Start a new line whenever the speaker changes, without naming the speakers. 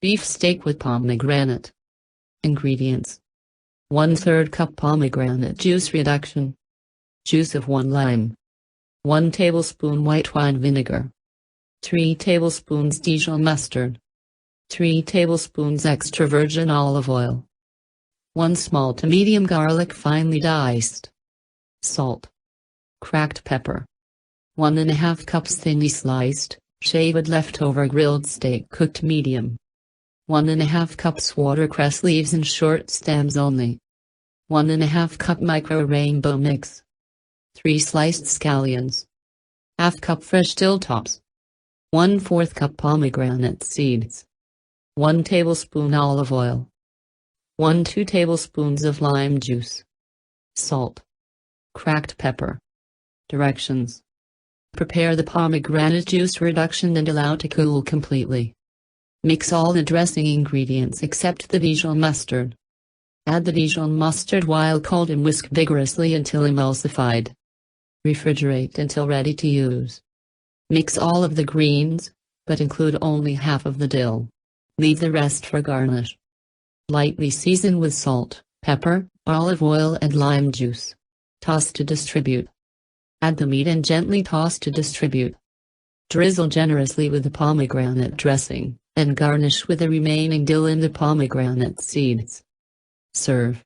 Beef steak with pomegranate. Ingredients: 1/3 cup pomegranate juice reduction. Juice of 1 lime. 1 tablespoon white wine vinegar. 3 tablespoons Dijon mustard. 3 tablespoons extra virgin olive oil. 1 small to medium garlic finely diced. Salt. Cracked pepper. 1½ cups thinly sliced, shaved leftover grilled steak cooked medium. 1½ cups watercress leaves and short stems only. 1½ cup micro rainbow mix. 3 sliced scallions. ½ cup fresh dill tops. 1/4 cup pomegranate seeds. 1 tablespoon olive oil. 1–2 tablespoons of lime juice. Salt. Cracked pepper. Directions: prepare the pomegranate juice reduction and allow to cool completely. Mix all the dressing ingredients except the Dijon mustard. Add the Dijon mustard while cold and whisk vigorously until emulsified. Refrigerate until ready to use. Mix all of the greens, but include only half of the dill. Leave the rest for garnish. Lightly season with salt, pepper, olive oil and lime juice. Toss to distribute. Add the meat and gently toss to distribute. Drizzle generously with the pomegranate dressing, and garnish with the remaining dill and the pomegranate seeds. Serve.